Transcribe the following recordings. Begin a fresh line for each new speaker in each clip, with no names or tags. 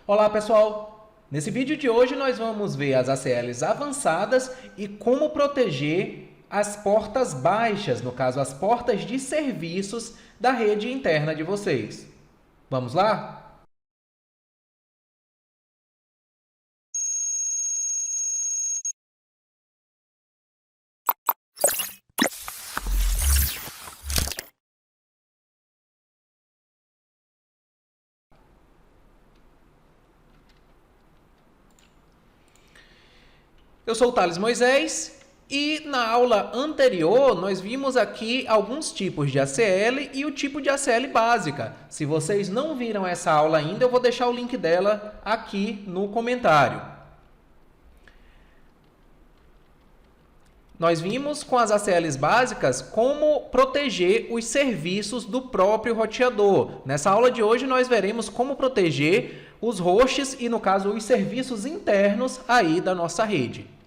Olá pessoal! Nesse vídeo de hoje nós vamos ver as ACLs avançadas e como proteger as portas baixas, no caso as portas de serviços da rede interna de vocês. Vamos lá? Eu sou o Thales Moisés e na aula anterior nós vimos aqui alguns tipos de ACL e o tipo de ACL básica. Se vocês não viram essa aula ainda, eu vou deixar o link dela aqui no comentário. Nós vimos com as ACLs básicas como proteger os serviços do próprio roteador. Nessa aula de hoje nós veremos como proteger os hosts e, no caso, os serviços internos aí da nossa rede.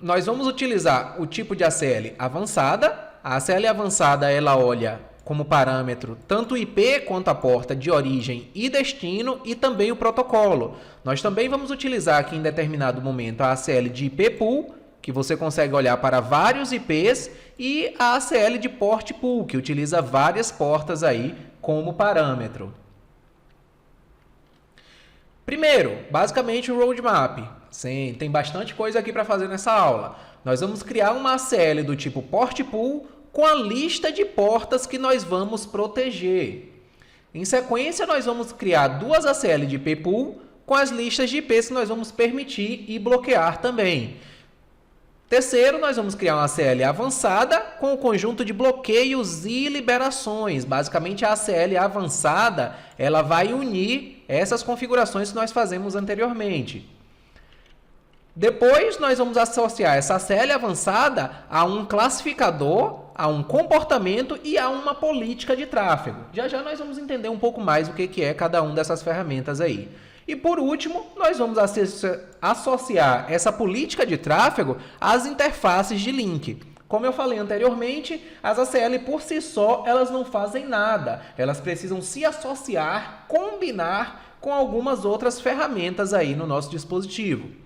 Nós vamos utilizar o tipo de ACL avançada. A ACL avançada ela olha como parâmetro tanto o IP quanto a porta de origem e destino e também o protocolo. Nós também vamos utilizar aqui em determinado momento a ACL de IP pool, que você consegue olhar para vários IPs, e a ACL de port pool, que utiliza várias portas aí como parâmetro. Primeiro, basicamente o roadmap. Sim, tem bastante coisa aqui para fazer nessa aula. Nós vamos criar uma ACL do tipo port pool com a lista de portas que nós vamos proteger. Em sequência, nós vamos criar duas ACL de IP pool com as listas de IPs que nós vamos permitir e bloquear também. Terceiro, nós vamos criar uma ACL avançada com o conjunto de bloqueios e liberações. Basicamente, a ACL avançada ela vai unir essas configurações que nós fazemos anteriormente. Depois, nós vamos associar essa ACL avançada a um classificador, a um comportamento e a uma política de tráfego. Já já nós vamos entender um pouco mais o que é cada uma dessas ferramentas aí. E por último, nós vamos associar essa política de tráfego às interfaces de link. Como eu falei anteriormente, as ACL por si só elas não fazem nada. Elas precisam se associar, combinar com algumas outras ferramentas aí no nosso dispositivo.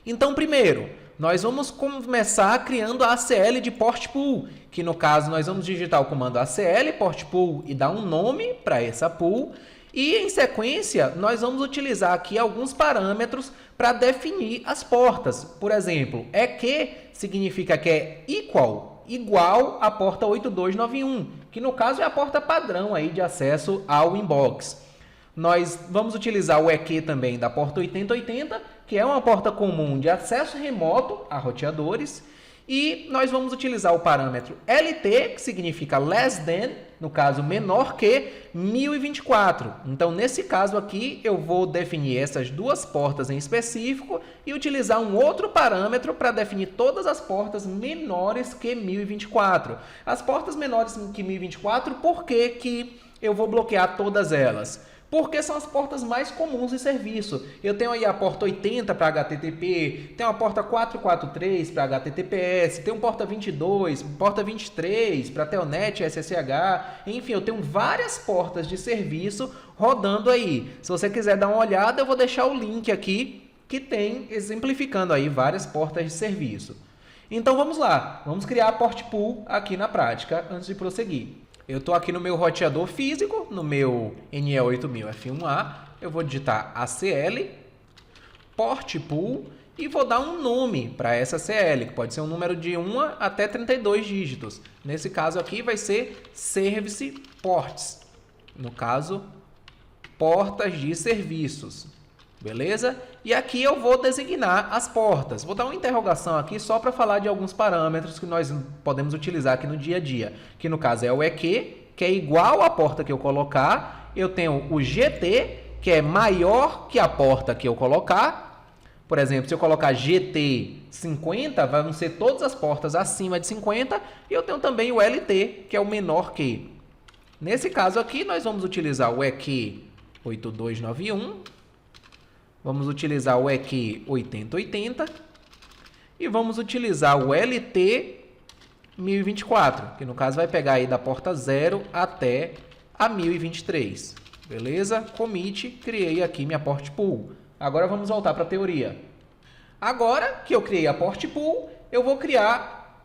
Então, primeiro, nós vamos começar criando a ACL de port pool, que no caso nós vamos digitar o comando ACL port pool e dar um nome para essa pool. E em sequência, nós vamos utilizar aqui alguns parâmetros para definir as portas. Por exemplo, EQ significa que é igual à porta 8291, que no caso é a porta padrão aí de acesso ao inbox. Nós vamos utilizar o EQ também da porta 8080, que é uma porta comum de acesso remoto a roteadores. E nós vamos utilizar o parâmetro LT, que significa less than, no caso menor que 1024. Então, nesse caso aqui, eu vou definir essas duas portas em específico e utilizar um outro parâmetro para definir todas as portas menores que 1024. As portas menores que 1024, por que eu vou bloquear todas elas? Porque são as portas mais comuns de serviço. Eu tenho aí a porta 80 para HTTP, tenho a porta 443 para HTTPS, tenho porta 22, porta 23 para Telnet e SSH. Enfim, eu tenho várias portas de serviço rodando aí. Se você quiser dar uma olhada, eu vou deixar o link aqui que tem exemplificando aí várias portas de serviço. Então vamos lá, vamos criar a port pool aqui na prática antes de prosseguir. Eu estou aqui no meu roteador físico, no meu NE8000F1A, eu vou digitar ACL, port pool e vou dar um nome para essa ACL, que pode ser um número de 1 até 32 dígitos. Nesse caso aqui vai ser Service Ports, no caso, portas de serviços. Beleza? E aqui eu vou designar as portas. Vou dar uma interrogação aqui só para falar de alguns parâmetros que nós podemos utilizar aqui no dia a dia. Que no caso é o EQ, que é igual à porta que eu colocar. Eu tenho o GT, que é maior que a porta que eu colocar. Por exemplo, se eu colocar GT 50, vão ser todas as portas acima de 50. E eu tenho também o LT, que é o menor que. Nesse caso aqui, nós vamos utilizar o EQ 8291. Vamos utilizar o EQ 8080 e vamos utilizar o LT 1024, que no caso vai pegar aí da porta 0 até a 1023. Beleza? Commit, criei aqui minha port pool. Agora vamos voltar para a teoria. Agora que eu criei a port pool, eu vou criar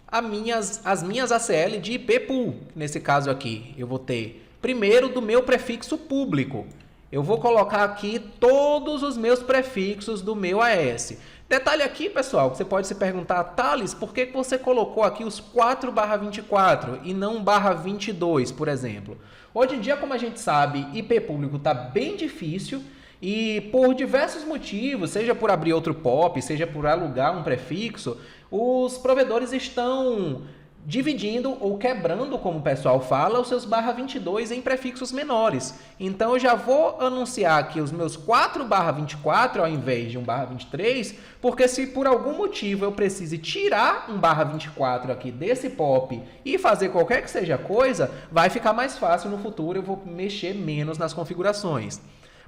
as minhas ACL de IP pool. Nesse caso aqui, eu vou ter primeiro do meu prefixo público. Eu vou colocar aqui todos os meus prefixos do meu AS. Detalhe aqui, pessoal, que você pode se perguntar, Thales, por que você colocou aqui os 4/24 e não /22, por exemplo? Hoje em dia, como a gente sabe, IP público está bem difícil e por diversos motivos, seja por abrir outro POP, seja por alugar um prefixo, os provedores estão dividindo ou quebrando, como o pessoal fala, os seus /22 em prefixos menores. Então, eu já vou anunciar aqui os meus 4/24 ao invés de um /23, porque se por algum motivo eu precise tirar um /24 aqui desse POP e fazer qualquer que seja coisa, vai ficar mais fácil no futuro, eu vou mexer menos nas configurações.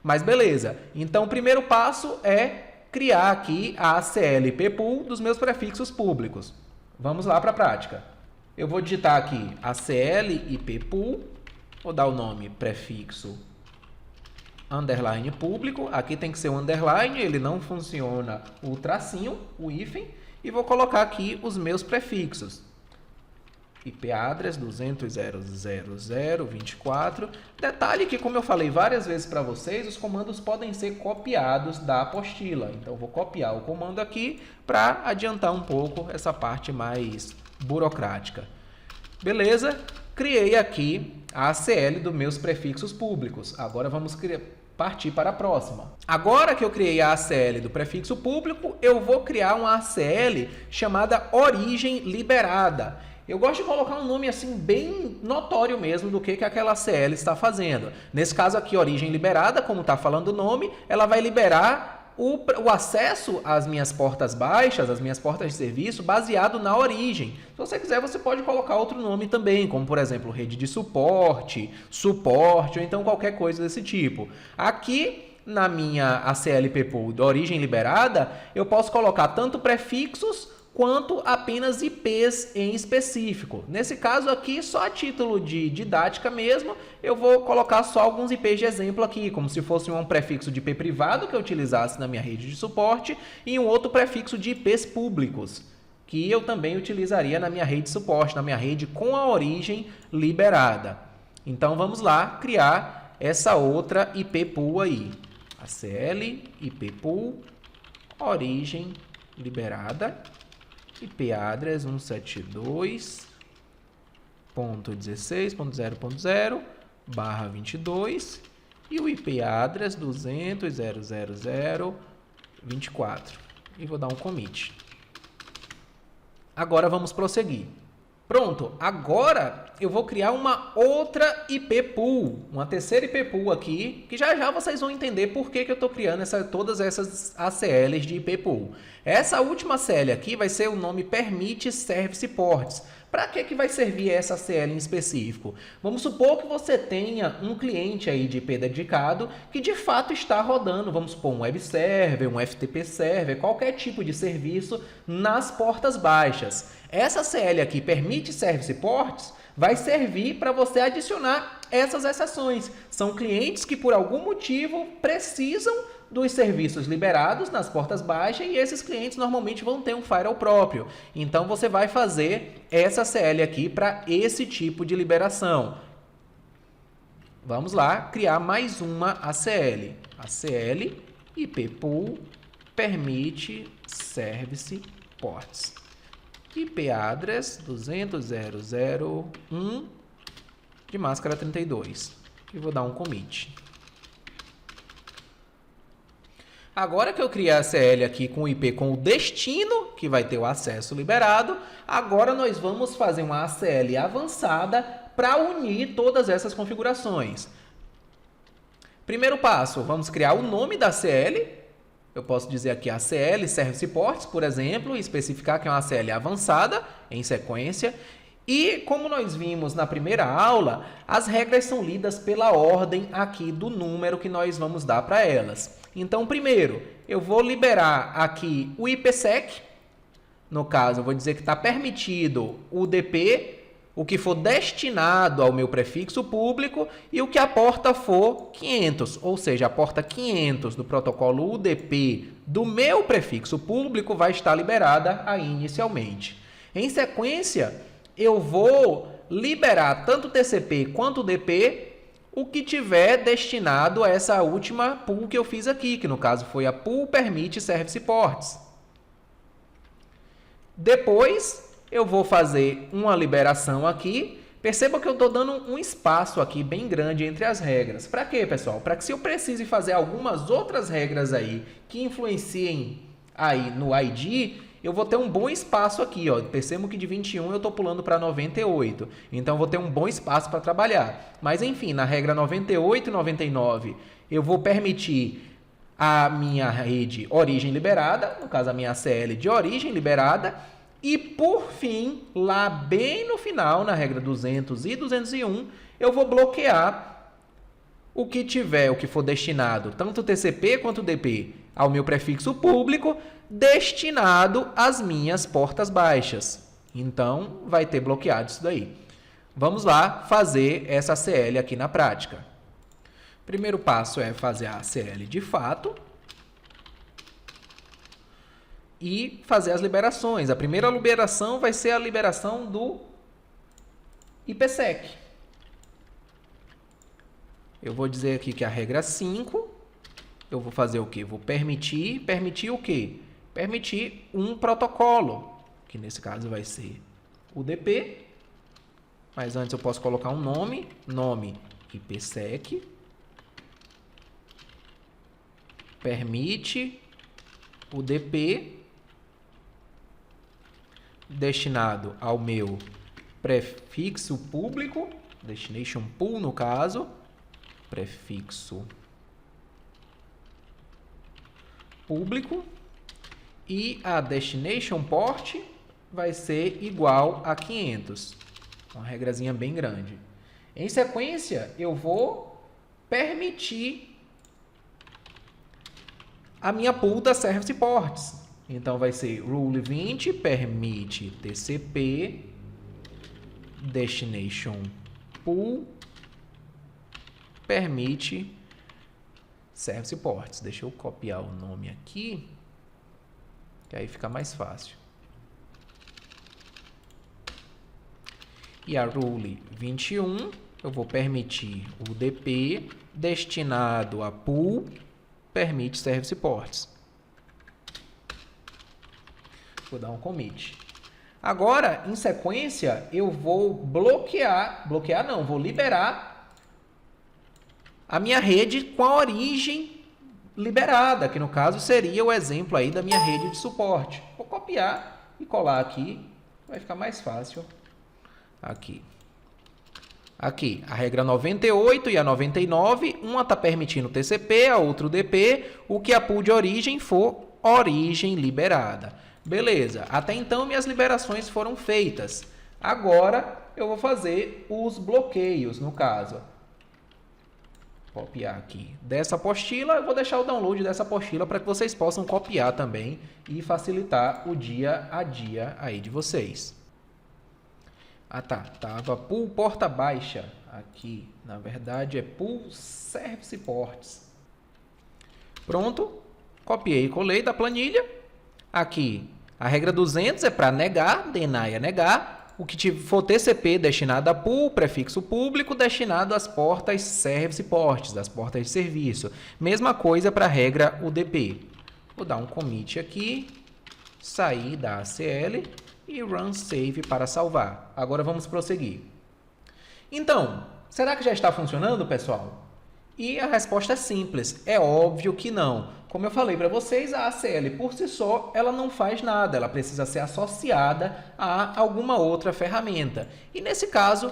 Mas beleza, então o primeiro passo é criar aqui a ACL IP pool dos meus prefixos públicos. Vamos lá para a prática. Eu vou digitar aqui ACL IP pool, vou dar o nome prefixo underline público, aqui tem que ser um underline, ele não funciona o tracinho, o hífen, e vou colocar aqui os meus prefixos. IP address 200.0.0.24. Detalhe que, como eu falei várias vezes para vocês, os comandos podem ser copiados da apostila. Então, eu vou copiar o comando aqui para adiantar um pouco essa parte mais burocrática. Beleza? Criei aqui a ACL dos meus prefixos públicos. Agora vamos partir para a próxima. Agora que eu criei a ACL do prefixo público, eu vou criar uma ACL chamada origem liberada. Eu gosto de colocar um nome assim bem notório mesmo do que aquela ACL está fazendo. Nesse caso aqui, origem liberada, como está falando o nome, ela vai liberar o acesso às minhas portas baixas, às minhas portas de serviço, baseado na origem. Se você quiser, você pode colocar outro nome também, como por exemplo, rede de suporte, ou então qualquer coisa desse tipo. Aqui, na minha ACL IP pool de origem liberada, eu posso colocar tanto prefixos quanto apenas IPs em específico. Nesse caso aqui, só a título de didática mesmo, eu vou colocar só alguns IPs de exemplo aqui, como se fosse um prefixo de IP privado que eu utilizasse na minha rede de suporte e um outro prefixo de IPs públicos, que eu também utilizaria na minha rede de suporte, na minha rede com a origem liberada. Então, vamos lá criar essa outra IP pool aí. ACL, IP pool, origem liberada. IP address 172.16.0.0/22 e o IP address 200.0.0.24. E vou dar um commit. Agora vamos prosseguir. Pronto, agora eu vou criar uma outra IP pool, uma terceira IP pool aqui, que já já vocês vão entender por que eu estou criando todas essas ACLs de IP pool. Essa última ACL aqui vai ser o nome Permit Service Ports. Para que vai servir essa ACL em específico? Vamos supor que você tenha um cliente aí de IP dedicado que de fato está rodando, vamos supor, um web server, um FTP server, qualquer tipo de serviço nas portas baixas. Essa ACL aqui, Permit Service Ports, vai servir para você adicionar essas exceções. São clientes que por algum motivo precisam dos serviços liberados nas portas baixas e esses clientes normalmente vão ter um firewall próprio. Então, você vai fazer essa ACL aqui para esse tipo de liberação. Vamos lá, criar mais uma ACL. ACL IP pool Permit Service Ports. IP address 200.0.0.1 de máscara 32. E vou dar um commit. Agora que eu criei a ACL aqui com o IP com o destino, que vai ter o acesso liberado, agora nós vamos fazer uma ACL avançada para unir todas essas configurações. Primeiro passo, vamos criar o nome da ACL. Eu posso dizer aqui ACL Service Ports, por exemplo, e especificar que é uma ACL avançada em sequência. E como nós vimos na primeira aula, as regras são lidas pela ordem aqui do número que nós vamos dar para elas. Então, primeiro, eu vou liberar aqui o IPsec. No caso, eu vou dizer que está permitido o DP o que for destinado ao meu prefixo público e o que a porta for 500, ou seja, a porta 500 do protocolo UDP do meu prefixo público vai estar liberada aí inicialmente. Em sequência, eu vou liberar tanto o TCP quanto o DP o que tiver destinado a essa última pool que eu fiz aqui, que no caso foi a Pool Permit Service Ports. Depois, eu vou fazer uma liberação aqui. Perceba que eu estou dando um espaço aqui bem grande entre as regras. Para quê, pessoal? Para que se eu precise fazer algumas outras regras aí que influenciem aí no ID, eu vou ter um bom espaço aqui. Ó. Percebam que de 21 eu estou pulando para 98. Então, eu vou ter um bom espaço para trabalhar. Mas, enfim, na regra 98 e 99, eu vou permitir a minha rede origem liberada, no caso a minha ACL de origem liberada, e por fim, lá bem no final, na regra 200 e 201, eu vou bloquear o que tiver, o que for destinado, tanto TCP quanto DP, ao meu prefixo público, destinado às minhas portas baixas. Então, vai ter bloqueado isso daí. Vamos lá fazer essa ACL aqui na prática. Primeiro passo é fazer a ACL de fato e fazer as liberações. A primeira liberação vai ser a liberação do IPsec. Eu vou dizer aqui que a regra 5, eu vou fazer o quê? Vou permitir o quê? Permitir um protocolo, que nesse caso vai ser o DP, mas antes eu posso colocar um nome IPsec, permite o DP destinado ao meu prefixo público, destination pool no caso, prefixo público, e a destination port vai ser igual a 500. Uma regrazinha bem grande. Em sequência, eu vou permitir a minha pool da Service Ports. Então, vai ser Rule 20, permite TCP, Destination Pool, permite Service Ports. Deixa eu copiar o nome aqui, que aí fica mais fácil. E a Rule 21, eu vou permitir o DP destinado a Pool, permite Service Ports. Vou dar um commit. Agora, em sequência, eu vou vou liberar a minha rede com a origem liberada, que no caso seria o exemplo aí da minha rede de suporte. Vou copiar e colar aqui, vai ficar mais fácil. Aqui, a regra 98 e a 99, uma está permitindo TCP, a outra o DP, o que a pool de origem for origem liberada. Beleza, até então minhas liberações foram feitas. Agora eu vou fazer os bloqueios, no caso. Copiar aqui dessa apostila, eu vou deixar o download dessa apostila para que vocês possam copiar também e facilitar o dia a dia aí de vocês. Ah tá, tava pool porta baixa aqui, na verdade é pool service ports. Pronto, copiei e colei da planilha. Aqui, a regra 200 é para negar, deny é negar, o que for TCP destinado a pool, prefixo público, destinado às portas service ports, das portas de serviço. Mesma coisa para a regra UDP. Vou dar um commit aqui, sair da ACL e run save para salvar. Agora vamos prosseguir. Então, será que já está funcionando, pessoal? E a resposta é simples, é óbvio que não. Como eu falei para vocês, a ACL por si só, ela não faz nada, ela precisa ser associada a alguma outra ferramenta. E nesse caso,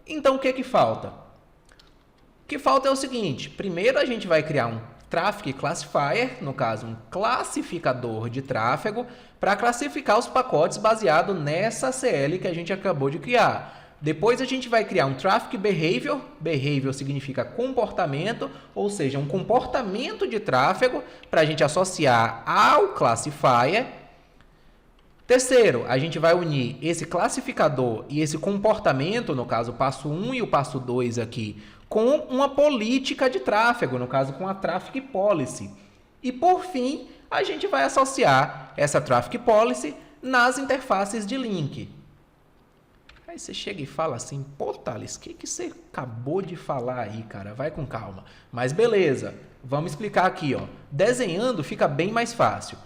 então o que falta? O que falta é o seguinte, primeiro a gente vai criar um Traffic Classifier, no caso um classificador de tráfego, para classificar os pacotes baseado nessa ACL que a gente acabou de criar. Depois a gente vai criar um Traffic Behavior, behavior significa comportamento, ou seja, um comportamento de tráfego para a gente associar ao classifier. Terceiro, a gente vai unir esse classificador e esse comportamento, no caso o passo 1 e o passo 2 aqui, com uma política de tráfego, no caso com a Traffic Policy. E por fim, a gente vai associar essa Traffic Policy nas interfaces de link. Aí você chega e fala assim, pô, Thales, o que você acabou de falar aí, cara? Vai com calma. Mas beleza, vamos explicar aqui, ó. Desenhando fica bem mais fácil.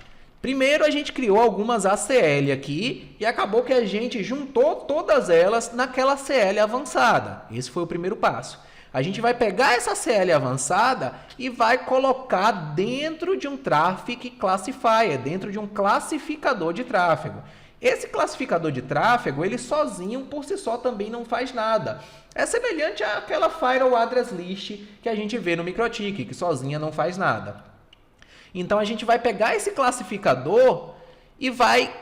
Primeiro, a gente criou algumas ACL aqui e acabou que a gente juntou todas elas naquela ACL avançada. Esse foi o primeiro passo. A gente vai pegar essa ACL avançada e vai colocar dentro de um Traffic Classifier, dentro de um classificador de tráfego. Esse classificador de tráfego, ele sozinho, por si só, também não faz nada. É semelhante àquela Firewall Address List que a gente vê no MikroTik, que sozinha não faz nada. Então, a gente vai pegar esse classificador e vai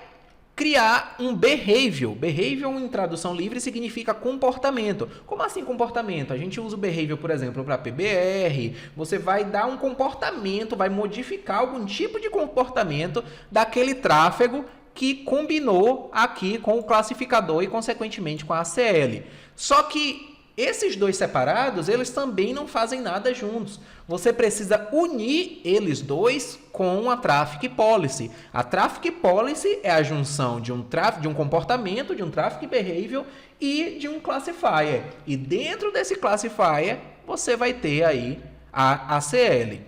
criar um behavior. Behavior, em tradução livre, significa comportamento. Como assim comportamento? A gente usa o behavior, por exemplo, para PBR. Você vai dar um comportamento, vai modificar algum tipo de comportamento daquele tráfego que combinou aqui com o classificador e, consequentemente, com a ACL. Só que esses dois separados, eles também não fazem nada juntos. Você precisa unir eles dois com a Traffic Policy. A Traffic Policy é a junção de um comportamento, de um Traffic Behavior e de um Classifier. E dentro desse Classifier, você vai ter aí a ACL.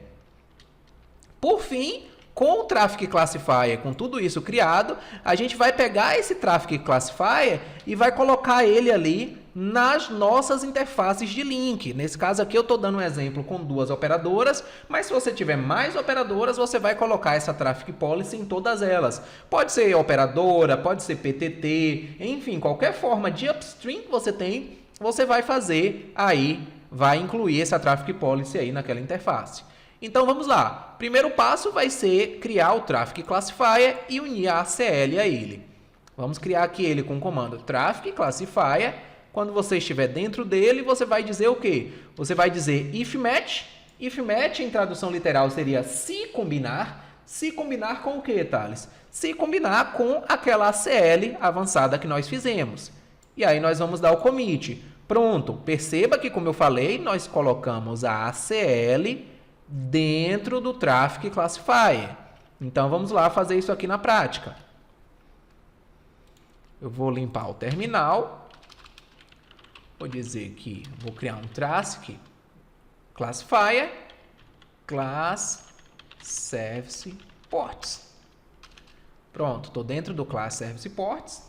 Por fim, com o Traffic Classifier, com tudo isso criado, a gente vai pegar esse Traffic Classifier e vai colocar ele ali nas nossas interfaces de link. Nesse caso aqui eu estou dando um exemplo com 2 operadoras, mas se você tiver mais operadoras, você vai colocar essa Traffic Policy em todas elas. Pode ser operadora, pode ser PTT, enfim, qualquer forma de upstream que você tem, você vai fazer aí, vai incluir essa Traffic Policy aí naquela interface. Então vamos lá. Primeiro passo vai ser criar o Traffic Classifier e unir a ACL a ele. Vamos criar aqui ele com o comando Traffic Classifier. Quando você estiver dentro dele, você vai dizer o quê? Você vai dizer if match. If match, em tradução literal, seria se combinar. Se combinar com o quê, Thales? Se combinar com aquela ACL avançada que nós fizemos. E aí nós vamos dar o commit. Pronto. Perceba que, como eu falei, nós colocamos a ACL dentro do Traffic Classifier. Então, vamos lá fazer isso aqui na prática. Eu vou limpar o terminal. Vou dizer que vou criar um Traffic Classifier, Class Service Ports. Pronto, estou dentro do Class Service Ports.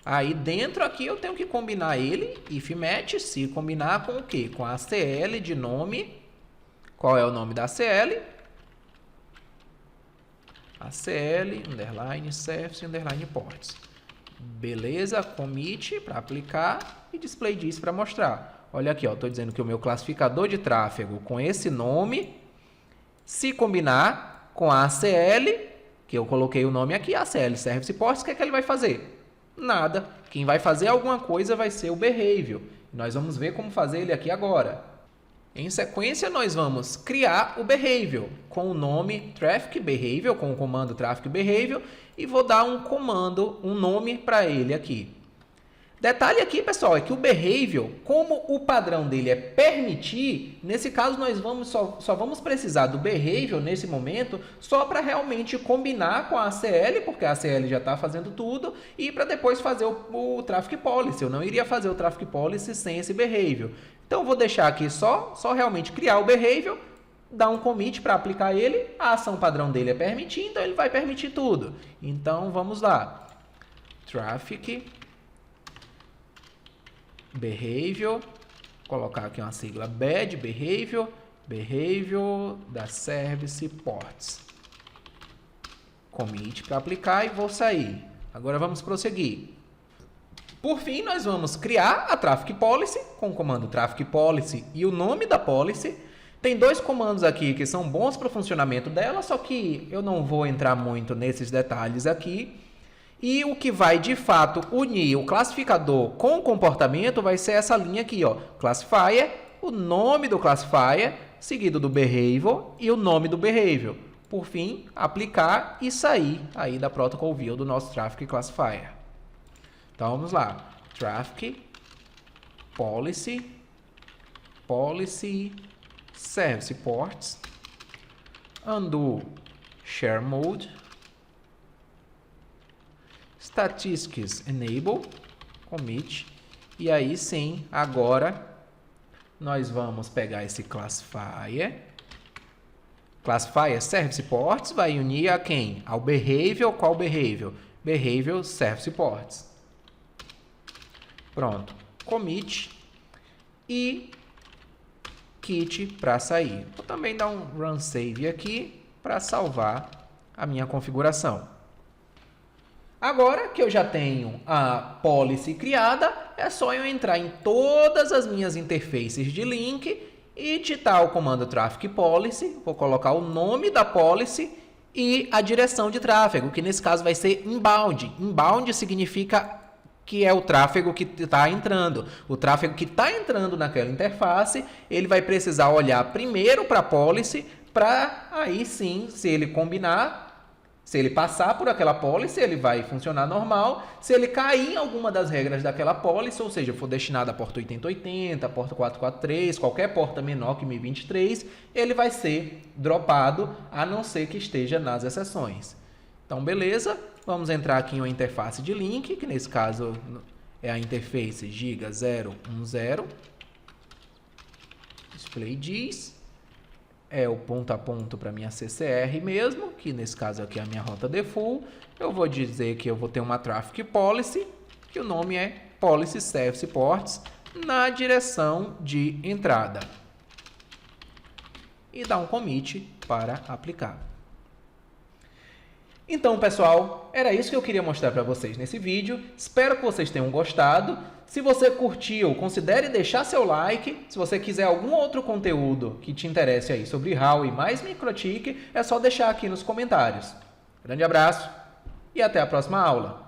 Aí dentro aqui eu tenho que combinar ele, if match, se combinar com o quê? Com a ACL de nome. Qual é o nome da ACL? ACL, underline, service, underline, ports. Beleza, commit para aplicar e display disso para mostrar. Olha aqui, estou dizendo que o meu classificador de tráfego com esse nome, se combinar com a ACL, que eu coloquei o nome aqui, ACL, service, ports, o que é que ele vai fazer? Nada. Quem vai fazer alguma coisa vai ser o behavior. Nós vamos ver como fazer ele aqui agora. Em sequência, nós vamos criar o behavior com o nome Traffic Behavior, com o comando Traffic Behavior, e vou dar um comando, um nome para ele aqui. Detalhe aqui, pessoal, é que o behavior, como o padrão dele é permitir, nesse caso nós só vamos precisar do behavior nesse momento só para realmente combinar com a ACL, porque a ACL já está fazendo tudo, e para depois fazer o Traffic Policy. Eu não iria fazer o Traffic Policy sem esse behavior. Então, eu vou deixar aqui só realmente criar o behavior, dar um commit para aplicar ele, a ação padrão dele é permitir, então ele vai permitir tudo. Então, vamos lá. Traffic Behavior, colocar aqui uma sigla bad, behavior da service ports. Commit para aplicar e vou sair. Agora vamos prosseguir. Por fim, nós vamos criar a Traffic Policy com o comando Traffic Policy e o nome da policy. Tem 2 comandos aqui que são bons para o funcionamento dela, só que eu não vou entrar muito nesses detalhes aqui. E o que vai, de fato, unir o classificador com o comportamento vai ser essa linha aqui, ó, Classifier, o nome do Classifier, seguido do behavior e o nome do behavior. Por fim, aplicar e sair aí da protocol view do nosso Traffic Classifier. Então, vamos lá. Traffic, Policy, Service Ports, Undo Share Mode, Statistics Enable, Commit. E aí sim, agora nós vamos pegar esse Classifier. Classifier Service Ports vai unir a quem? Ao Behavior. Qual Behavior? Behavior Service Ports. Pronto. Commit e Kit para sair. Vou também dar um Run Save aqui para salvar a minha configuração. Agora que eu já tenho a policy criada, é só eu entrar em todas as minhas interfaces de link e digitar o comando Traffic Policy. Vou colocar o nome da policy e a direção de tráfego, que nesse caso vai ser inbound. Inbound significa que é o tráfego que está entrando. O tráfego que está entrando naquela interface, ele vai precisar olhar primeiro para a policy, para aí sim, se ele combinar, se ele passar por aquela policy, ele vai funcionar normal. Se ele cair em alguma das regras daquela policy, ou seja, for destinado a porta 8080, porta 443, qualquer porta menor que 1023, ele vai ser dropado, a não ser que esteja nas exceções. Então, beleza. Vamos entrar aqui em uma interface de link, que nesse caso é a interface giga 010. Display diz. É o ponto a ponto para minha CCR mesmo, que nesse caso aqui é a minha rota default. Eu vou dizer que eu vou ter uma Traffic Policy, que o nome é Policy Service Ports, na direção de entrada. E dar um commit para aplicar. Então, pessoal, era isso que eu queria mostrar para vocês nesse vídeo. Espero que vocês tenham gostado. Se você curtiu, considere deixar seu like. Se você quiser algum outro conteúdo que te interesse aí sobre HAL e mais MikroTik, é só deixar aqui nos comentários. Grande abraço e até a próxima aula.